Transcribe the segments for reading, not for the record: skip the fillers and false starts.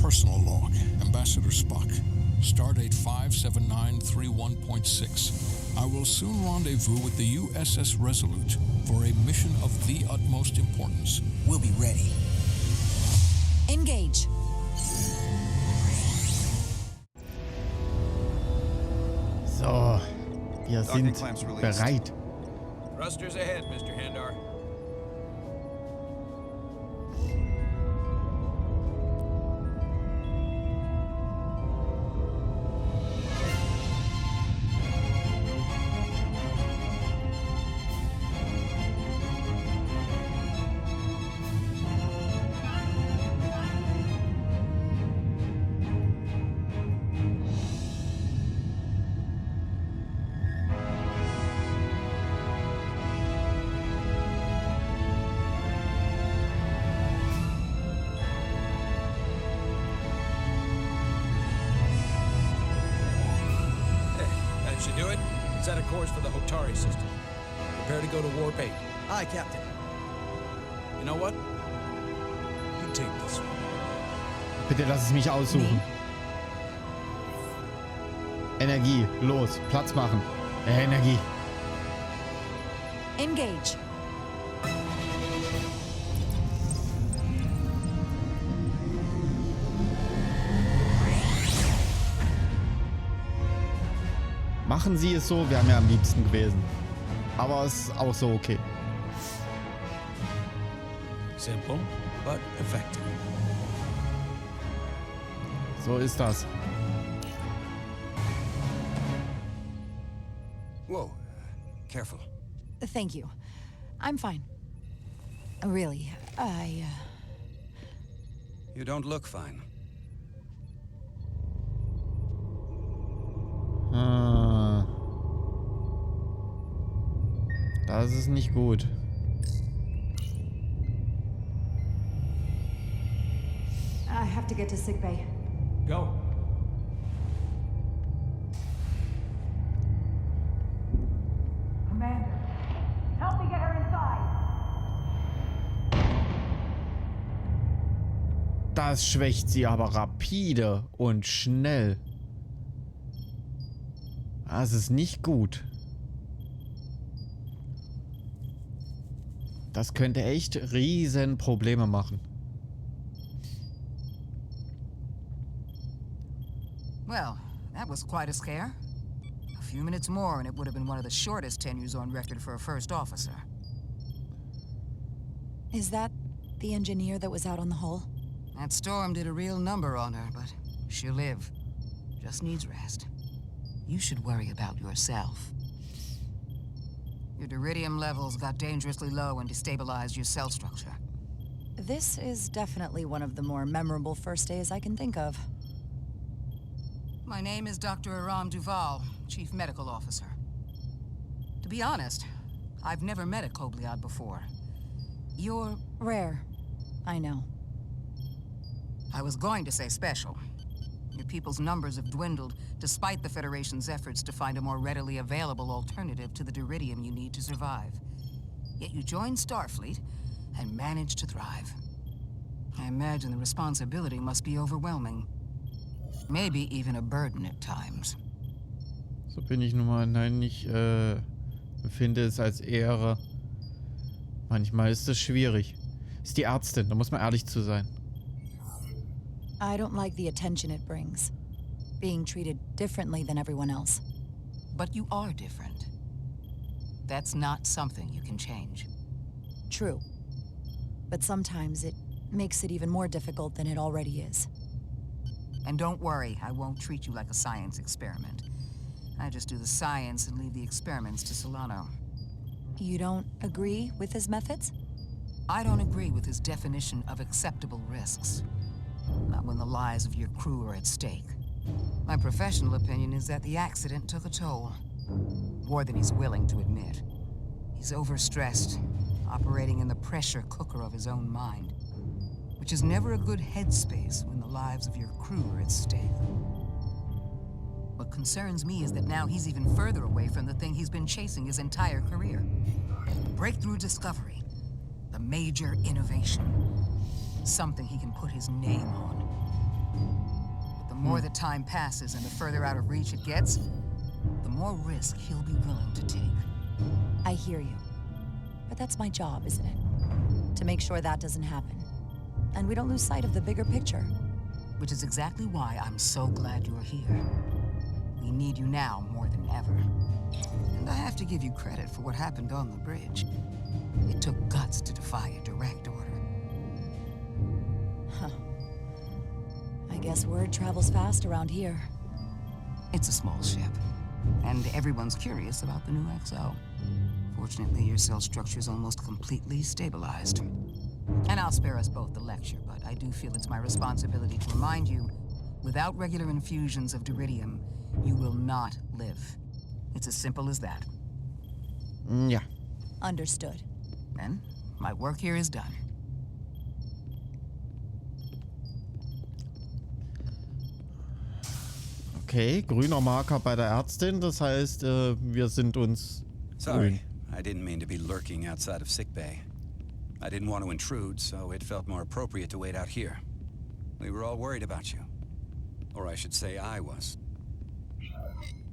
Personal log, Ambassador Spock. Stardate 57931.6. I will soon rendezvous with the USS Resolute for a mission of the utmost importance. We'll be ready. Engage. So, wir sind bereit. Thrusters ahead, Mr. Handar. Should do it. Set a course for the Hotari system. Prepare to go to Warp 8. Aye, Captain. You know what? You take this one. Bitte lass es mich aussuchen. Energie, los, Platz machen. Energie. Engage. Machen Sie es so, wäre mir am liebsten gewesen. Aber es ist auch so okay. Simple, but effective. So ist das. Whoa. Careful. Thank you. I'm fine. Really, You don't look fine. Das ist nicht gut. I have to get to sickbay. Go. Commander, help me get her inside. Das schwächt sie aber rapide und schnell. Das ist nicht gut. Das könnte echt riesen Probleme machen. Well, that was quite a scare. A few minutes more and it would have been one of the shortest tenures on record for a first officer. Is that the engineer that was out on the hull? That storm did a real number on her, but she'll live. Just needs rest. You should worry about yourself. Your deridium levels got dangerously low and destabilized your cell structure. This is definitely one of the more memorable first days I can think of. My name is Dr. Aram Duval, Chief Medical Officer. To be honest, I've never met a Kobliad before. You're Rare. I know. I was going to say special. Your people's numbers have dwindled, despite the Federation's efforts to find a more readily available alternative to the deridium you need to survive. Yet you joined Starfleet and managed to thrive. I imagine the responsibility must be overwhelming. Maybe even a burden at times. So bin ich nun mal, nein, ich empfinde es als Ehre. Manchmal ist es schwierig. Ist die Ärztin, da muss man ehrlich zu sein. I don't like the attention it brings. Being treated differently than everyone else. But you are different. That's not something you can change. True. But sometimes it makes it even more difficult than it already is. And don't worry, I won't treat you like a science experiment. I just do the science and leave the experiments to Solano. You don't agree with his methods? I don't agree with his definition of acceptable risks. Not when the lives of your crew are at stake. My professional opinion is that the accident took a toll. More than he's willing to admit. He's overstressed, operating in the pressure cooker of his own mind. Which is never a good headspace when the lives of your crew are at stake. What concerns me is that now he's even further away from the thing he's been chasing his entire career. The breakthrough discovery. The major innovation. Something he can put his name on. But the more the time passes and the further out of reach it gets, the more risk he'll be willing to take. I hear you. But that's my job, isn't it? To make sure that doesn't happen. And we don't lose sight of the bigger picture. Which is exactly why I'm so glad you're here. We need you now more than ever. And I have to give you credit for what happened on the bridge. It took guts to defy a direct order. Huh. I guess word travels fast around here. It's a small ship, and everyone's curious about the new XO. Fortunately, your cell structure's almost completely stabilized. And I'll spare us both the lecture, but I do feel it's my responsibility to remind you, without regular infusions of Duridium, you will not live. It's as simple as that. Ja. Understood. Then, my work here is done. Okay, grüner Marker bei der Ärztin, das heißt, wir sind uns Sorry, grün. I didn't mean to be lurking outside of sickbay. I didn't want to intrude, so it felt more appropriate to wait out here. We were all worried about you. Or I should say I was.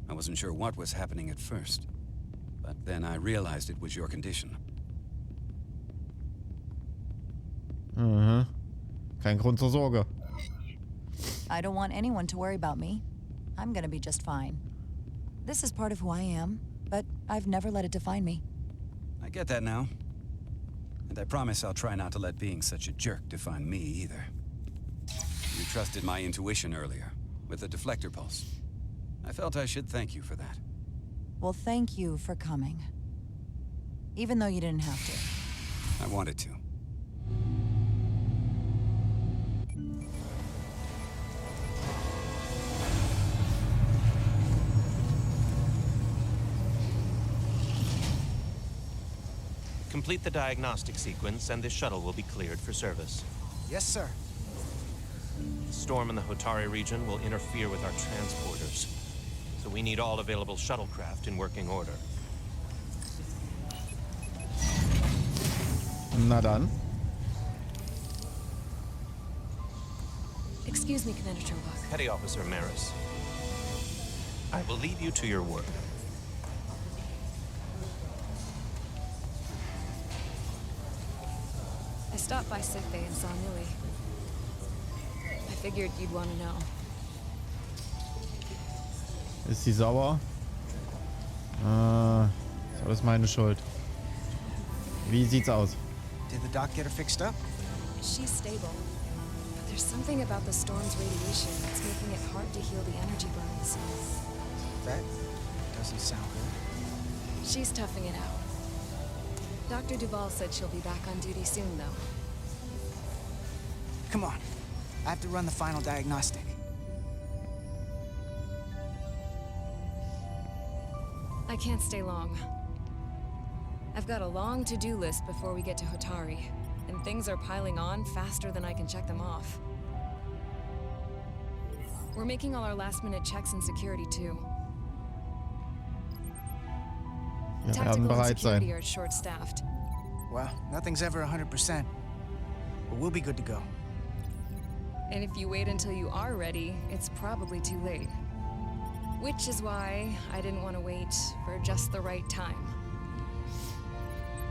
I wasn't sure what was happening at first. But then I realized it was your condition. Mhm. Kein Grund zur Sorge. I don't want anyone to worry about me. I'm gonna be just fine. This is part of who I am, but I've never let it define me. I get that now. And I promise I'll try not to let being such a jerk define me either. You trusted my intuition earlier, with the deflector pulse. I felt I should thank you for that. Well, thank you for coming. Even though you didn't have to. I wanted to. Complete the diagnostic sequence, and this shuttle will be cleared for service. Yes, sir. The storm in the Hotari region will interfere with our transporters, so we need all available shuttlecraft in working order. Na dann. Excuse me, Commander Trobach. Petty Officer Maris, I will leave you to your work. I stopped by sickbay and saw Millie. I figured you'd want to know. Ist sie sauer? Ist alles meine Schuld. Wie sieht's aus? Did the doc get her fixed up? She's stable. But there's something about the storm's radiation that's making it hard to heal the energy burns. That doesn't sound good. She's toughing it out. Dr. Duval said she'll be back on duty soon, though. Come on. I have to run the final diagnostic. I can't stay long. I've got a long to-do list before we get to Hotari, and things are piling on faster than I can check them off. We're making all our last-minute checks and security, too. Wir werden Tactical and bereit security sein. are short-staffed. Well, nothing's ever 100%. But we'll be good to go. And if you wait until you are ready, it's probably too late. Which is why I didn't want to wait for just the right time.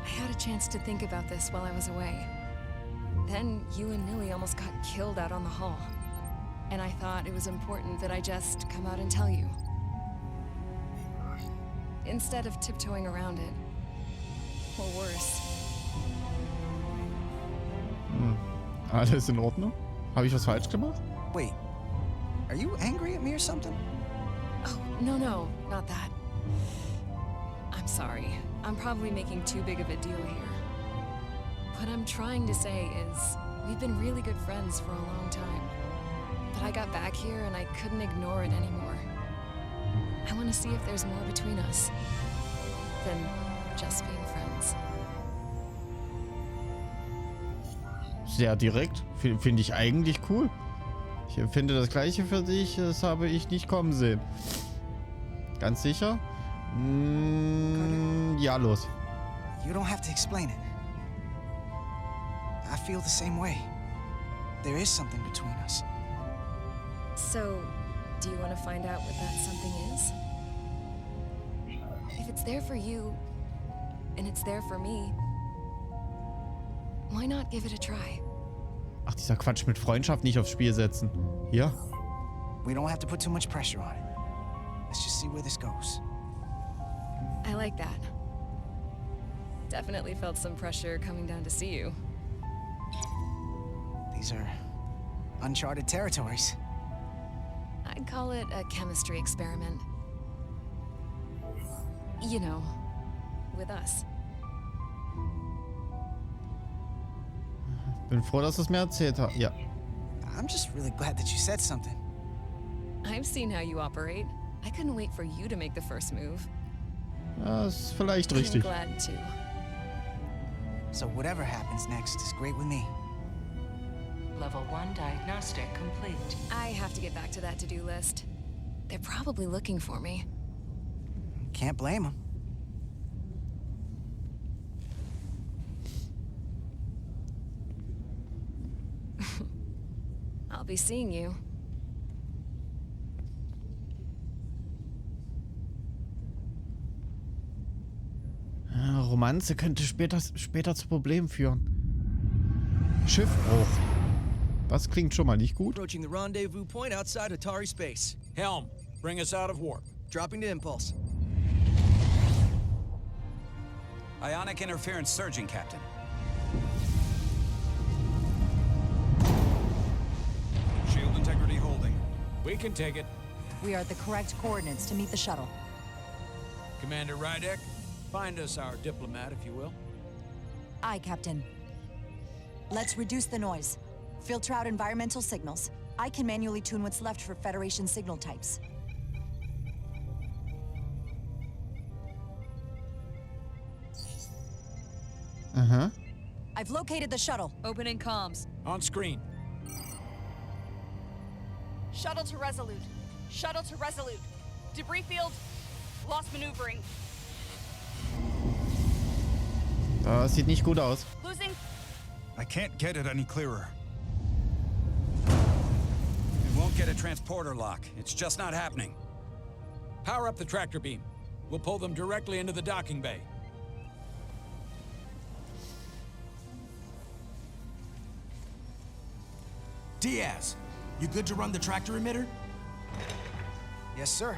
I had a chance to think about this while I was away. Then you and Millie almost got killed out on the hull. And I thought it was important that I just come out and tell you. Instead of tiptoeing around it. Or worse. Alles in Ordnung? Habe ich was falsch gemacht? Wait, are you angry at me or something? Oh, no, not that. I'm sorry. I'm probably making too big of a deal here. What I'm trying to say is, we've been really good friends for a long time. But I got back here and I couldn't ignore it anymore. I want to see if there's more between us than just being friends. Sehr direkt. Finde ich eigentlich cool. Ich empfinde das Gleiche für dich. Das habe ich nicht kommen sehen. Ganz sicher? Ja, los. You don't have to explain it. I feel the same way. There is something between us. So, do you want to find out what that something is? If it's there for you, and it's there for me, why not give it a try? Ach, dieser Quatsch mit Freundschaft nicht aufs Spiel setzen. Hier? We don't have to put too much pressure on it. Let's just see where this goes. I like that. Definitely felt some pressure coming down to see you. These are uncharted territories. I'd call it a chemistry experiment. You know, with us. Bin froh, dass du es mir erzählt hast. Ja. I'm just really glad that you said something. I've seen how you operate. I couldn't wait for you to make the first move. Das ist vielleicht I'm richtig. glad too. So whatever happens next is great with me. Level 1 diagnostic complete. I have to get back to that to-do list. They're probably looking for me. Can't blame them. I'll be seeing you. Romanze könnte später zu Problemen führen. Schiffbruch. Das klingt schon mal nicht gut. Approaching the rendezvous point outside Atari space. Helm, bring us out of warp. Dropping to impulse. Ionic interference surging, Captain. Shield integrity holding. We can take it. We are at the correct coordinates to meet the shuttle. Commander Rydek, find us our diplomat, if you will. Aye, Captain. Let's reduce the noise. Filter out environmental signals. I can manually tune what's left for Federation signal types. Aha. I've located the shuttle. Opening comms. On screen. Shuttle to Resolute. Shuttle to Resolute. Debris field. Lost maneuvering. Das sieht nicht gut aus. Losing. I can't get it any clearer. We won't get a transporter lock. It's just not happening. Power up the tractor beam. We'll pull them directly into the docking bay. Diaz, you good to run the tractor emitter? Yes, sir.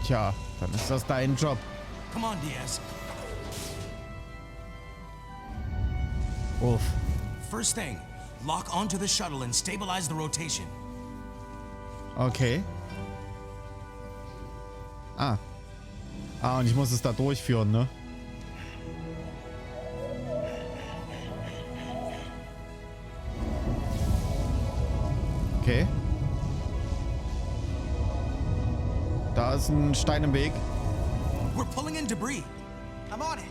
Tja, dann ist das dein Job. Come on, Diaz. Uff. First thing, lock onto the shuttle and stabilize the rotation. Okay. Und ich muss es da durchführen, ne? Okay. Da ist ein Stein im Weg. We're pulling in debris. I'm on it.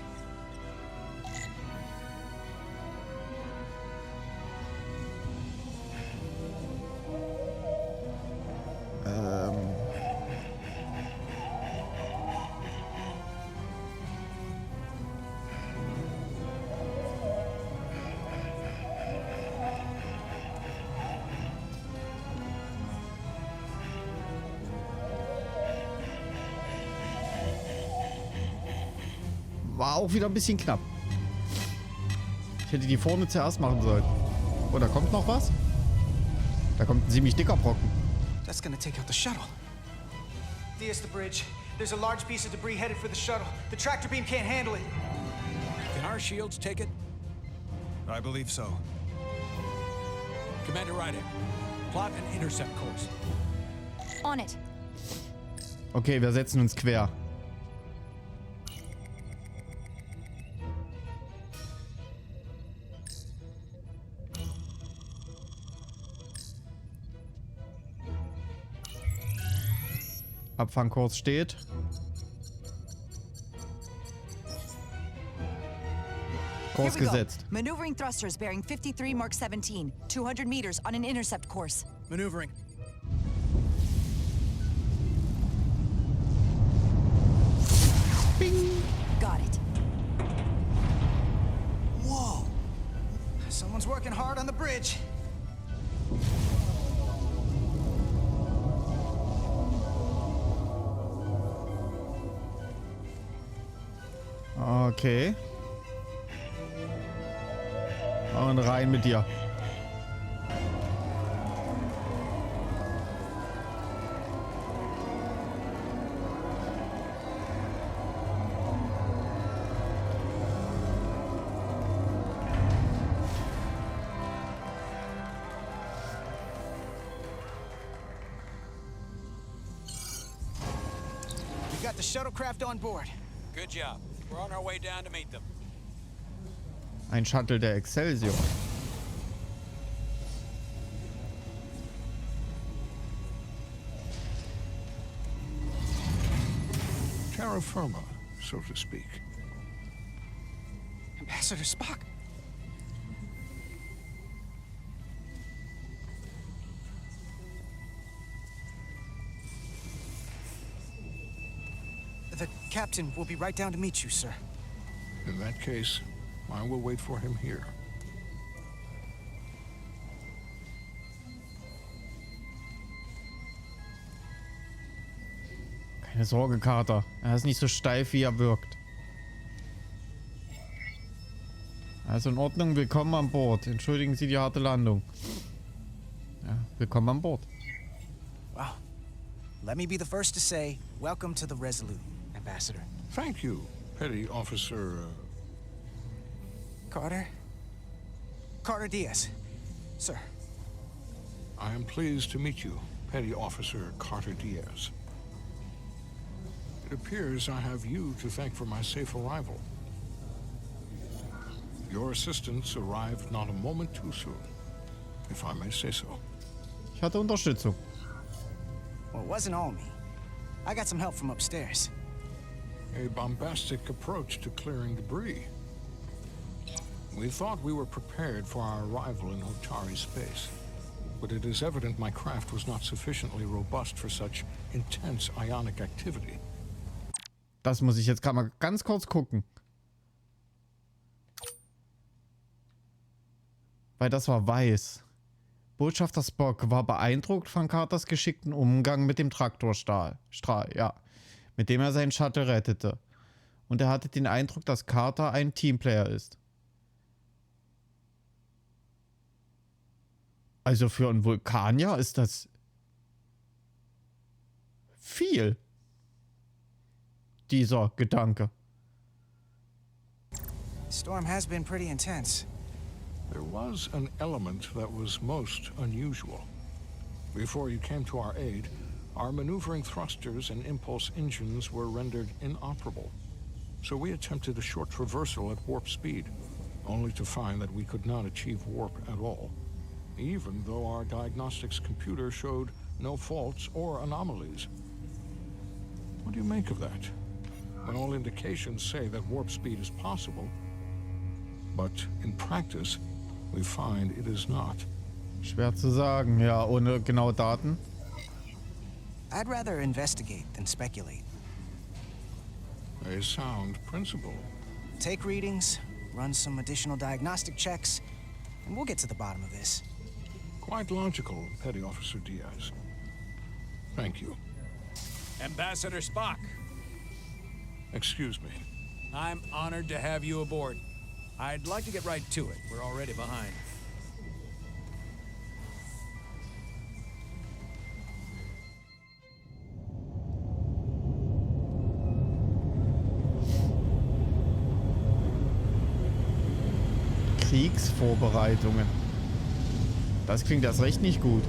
War auch wieder ein bisschen knapp. Ich hätte die vorne zuerst machen sollen. Oh, da kommt noch was? Da kommt ein ziemlich dicker Brocken. That's gonna take out the shuttle. Diaz, the bridge. There's a large piece of debris headed for the shuttle. The tractor beam can't handle it. Can our shields take it? I believe so. Commander Rydek, plot an intercept course. On it. Okay, wir setzen uns quer. Abfangkurs steht. Kurs gesetzt. Maneuvering thrusters bearing 53 Mark 17, 200 meters on an intercept course. Maneuvering. Bing. Got it. Whoa. Someone's working hard on the bridge. Okay. Und rein mit dir. We got the shuttlecraft on board. Good job. We're on our way down to meet them. Ein Shuttle der Excelsior. Terra firma, so to speak. Ambassador Spock. The captain will be right down to meet you, sir. In that case, I will wait for him here. Keine Sorge, Carter. Er ist nicht so steif, wie er wirkt. Also in Ordnung, willkommen an Bord. Entschuldigen Sie die harte Landung. Ja, willkommen an Bord. Well, let me be the first to say, welcome to the Resolute, Ambassador. Thank you, Petty Officer... Carter? Carter Diaz. Sir. I am pleased to meet you, Petty Officer Carter Diaz. It appears I have you to thank for my safe arrival. Your assistance arrived not a moment too soon, if I may say so. Ich hatte Unterstützung. Well, it wasn't all me. I got some help from upstairs. A bombastic approach to clearing debris. We thought we were prepared for our arrival in Hotari space, but it is evident my craft was not sufficiently robust for such intense ionic activity. Das muss ich jetzt gerade mal ganz kurz gucken. Weil das war weiß. Botschafter Spock war beeindruckt von Carters geschickten Umgang mit dem Traktorstrahl, ja, mit dem er seinen Shuttle rettete. Und er hatte den Eindruck, dass Carter ein Teamplayer ist. Also für einen Vulkanier ist das viel. Dieser Gedanke. Storm has been pretty intense. There was an element that was most unusual. Before you came to our aid, our maneuvering thrusters and impulse engines were rendered inoperable. So we attempted a short traversal at warp speed, only to find that we could not achieve warp at all, even though our diagnostics computer showed no faults or anomalies. What do you make of that? When all indications say that warp speed is possible, but in practice, we find it is not. Schwer zu sagen, ja, ohne genaue Daten. I'd rather investigate than speculate. A sound principle. Take readings, run some additional diagnostic checks, and we'll get to the bottom of this. Quite logical, Petty Officer Diaz. Thank you. Ambassador Spock, Excuse me. I'm honored to have you aboard. I'd like to get right to it. We're already behind. Kriegsvorbereitungen. Das klingt erst recht nicht gut.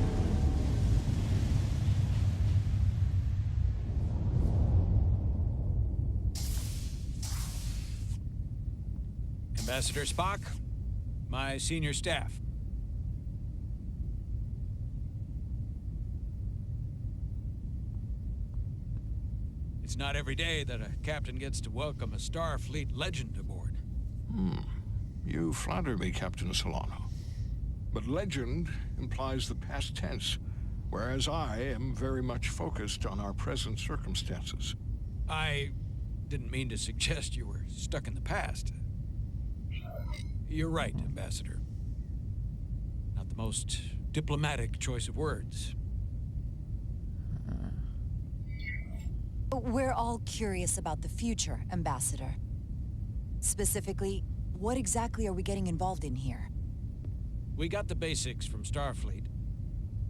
Ambassador Spock, my senior staff. It's not every day that a captain gets to welcome a Starfleet legend aboard. You flatter me, Captain Solano. But legend implies the past tense, whereas I am very much focused on our present circumstances. I didn't mean to suggest you were stuck in the past. You're right, Ambassador. Not the most diplomatic choice of words. We're all curious about the future, Ambassador. Specifically, what exactly are we getting involved in here? We got the basics from Starfleet.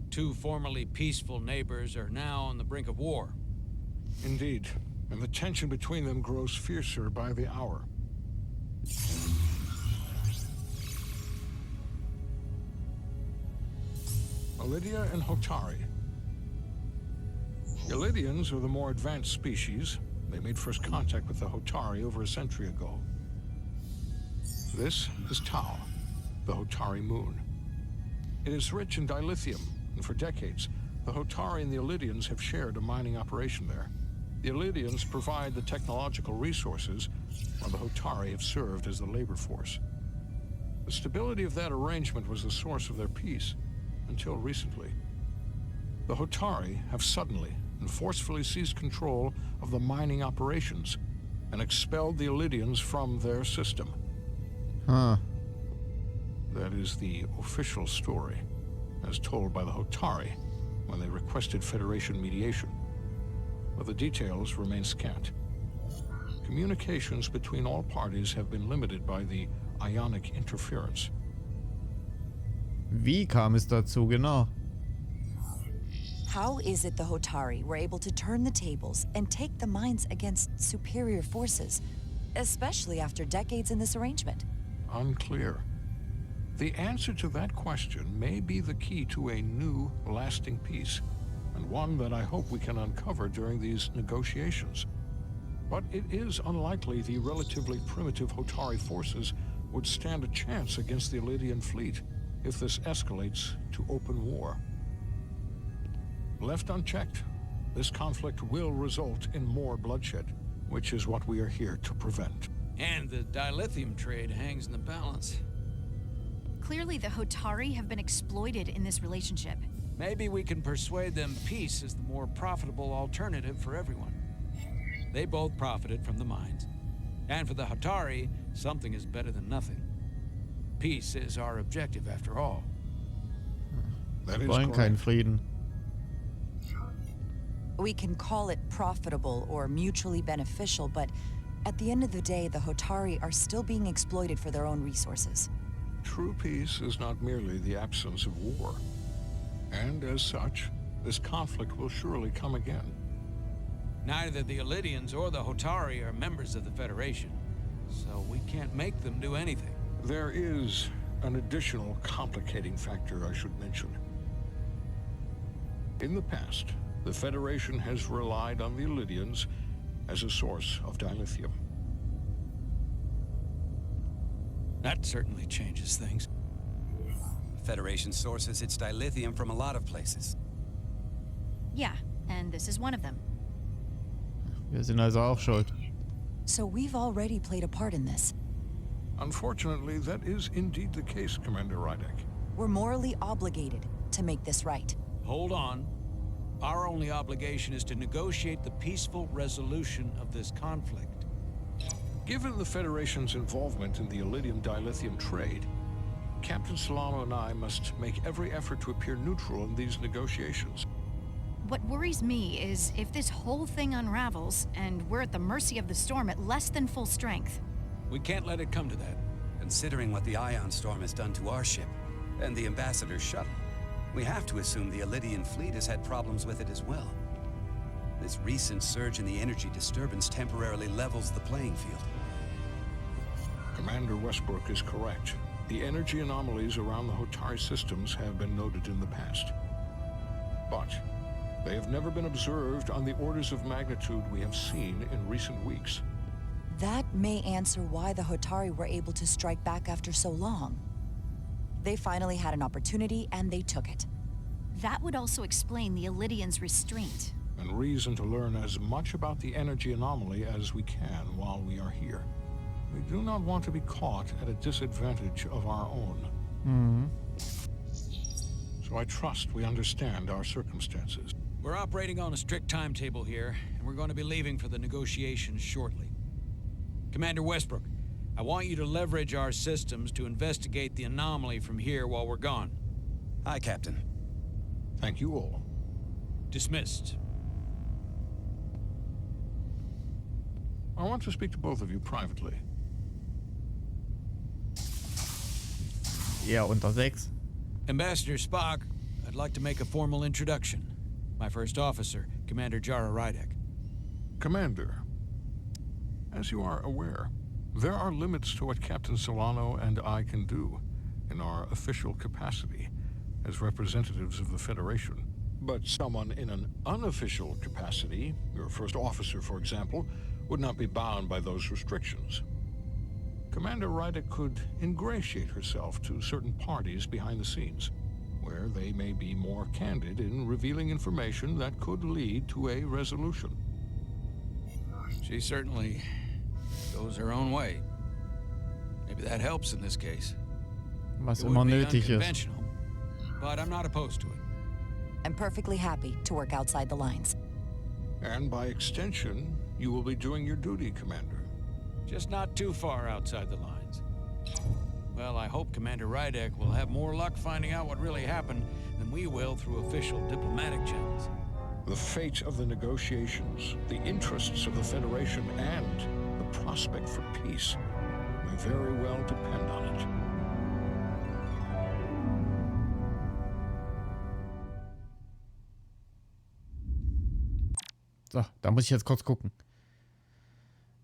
Two formerly peaceful neighbors are now on the brink of war. Indeed, and the tension between them grows fiercer by the hour. Ilidia and Hotari. Ilidians are the more advanced species. They made first contact with the Hotari over a century ago. This is Tau, the Hotari moon. It is rich in dilithium, and for decades, the Hotari and the Ilidians have shared a mining operation there. The Ilidians provide the technological resources, while the Hotari have served as the labor force. The stability of that arrangement was the source of their peace, until recently. The Hotari have suddenly and forcefully seized control of the mining operations and expelled the Ilidians from their system. Huh. That is the official story, as told by the Hotari when they requested Federation mediation. But the details remain scant. Communications between all parties have been limited by the ionic interference. Wie kam es dazu genau? How is it the Hotari were able to turn the tables and take the mines against superior forces, especially after decades in this arrangement? Unclear. The answer to that question may be the key to a new, lasting peace, and one that I hope we can uncover during these negotiations. But it is unlikely the relatively primitive Hotari forces would stand a chance against the Ilidian fleet if this escalates to open war. Left unchecked, this conflict will result in more bloodshed, which is what we are here to prevent. And the dilithium trade hangs in the balance. Clearly, the Hotari have been exploited in this relationship. Maybe we can persuade them peace is the more profitable alternative for everyone. They both profited from the mines. And for the Hotari, something is better than nothing. Peace is our objective, after all. That is Wollen keinen correct. Frieden. We can call it profitable or mutually beneficial, but at the end of the day, the Hotari are still being exploited for their own resources. True peace is not merely the absence of war. And as such, this conflict will surely come again. Neither the Ilidians or the Hotari are members of the Federation, so we can't make them do anything. There is an additional complicating factor I should mention. In the past, the Federation has relied on the Ilidians as a source of dilithium. That certainly changes things. The Federation sources its dilithium from a lot of places. Yeah, and this is one of them. Wir sind also auch schuld. So we've already played a part in this. Unfortunately, that is indeed the case, Commander Rydek. We're morally obligated to make this right. Hold on. Our only obligation is to negotiate the peaceful resolution of this conflict. Given the Federation's involvement in the Ilidium dilithium trade, Captain Solano and I must make every effort to appear neutral in these negotiations. What worries me is if this whole thing unravels and we're at the mercy of the storm at less than full strength. We can't let it come to that. Considering what the ion storm has done to our ship and the Ambassador's shuttle, we have to assume the Ilidian fleet has had problems with it as well. This recent surge in the energy disturbance temporarily levels the playing field. Commander Westbrook is correct. The energy anomalies around the Hotari systems have been noted in the past. But they have never been observed on the orders of magnitude we have seen in recent weeks. That may answer why the Hotari were able to strike back after so long. They finally had an opportunity, and they took it. That would also explain the Ilidians' restraint. And reason to learn as much about the energy anomaly as we can while we are here. We do not want to be caught at a disadvantage of our own. So I trust we understand our circumstances. We're operating on a strict timetable here, and we're going to be leaving for the negotiations shortly. Commander Westbrook, I want you to leverage our systems to investigate the anomaly from here while we're gone. Aye, Captain. Thank you all. Dismissed. I want to speak to both of you privately. Eher unter 6. Ambassador Spock, I'd like to make a formal introduction. My first officer, Commander Jara Rydek. Commander, as you are aware, there are limits to what Captain Solano and I can do in our official capacity as representatives of the Federation. But someone in an unofficial capacity, your first officer, for example, would not be bound by those restrictions. Commander Rydek could ingratiate herself to certain parties behind the scenes, where they may be more candid in revealing information that could lead to a resolution. She certainly goes her own way. Maybe that helps in this case. Was It immer would be nötig ist. unconventional, but I'm not opposed to it. I'm perfectly happy to work outside the lines. And by extension, you will be doing your duty, Commander. Just not too far outside the lines. Well, I hope Commander Rydek will have more luck finding out what really happened than we will through official diplomatic channels. The fate of the negotiations, the interests of the Federation, and the prospect for peace may very well depend on it. So, da muss ich jetzt kurz gucken.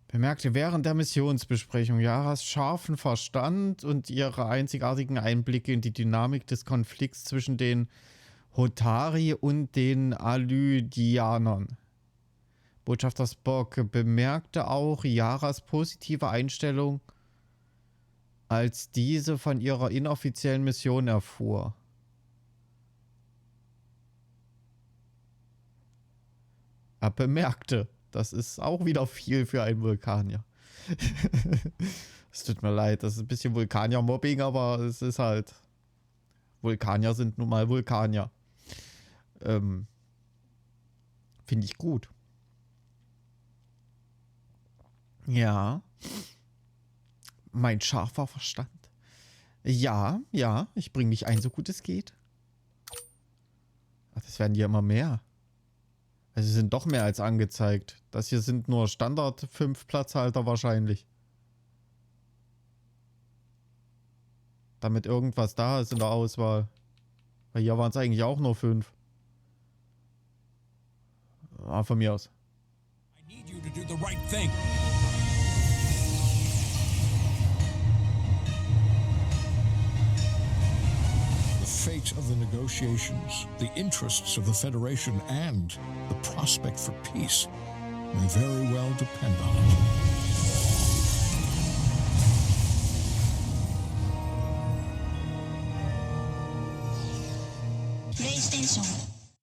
Bemerkte während der Missionsbesprechung Yaras scharfen Verstand und ihre einzigartigen Einblicke in die Dynamik des Konflikts zwischen den Hotari und den Alydianern. Botschafter Spock bemerkte auch Yaras positive Einstellung, als diese von ihrer inoffiziellen Mission erfuhr. Er bemerkte, das ist auch wieder viel für einen Vulkanier. Es tut mir leid, das ist ein bisschen Vulkanier-Mobbing, aber es ist halt... Vulkanier sind nun mal Vulkanier. Finde ich gut. Ja. Mein scharfer Verstand. Ja, ich bringe mich ein, so gut es geht. Ach, das werden ja immer mehr. Also sind doch mehr als angezeigt. Das hier sind nur Standard 5 Platzhalter wahrscheinlich. Damit irgendwas da ist in der Auswahl. Weil hier waren es eigentlich auch nur 5. Ah, von mir aus. I need you to do the right thing. The fate of the negotiations, the interests of the Federation, and the prospect for peace may very well depend on it. PlayStation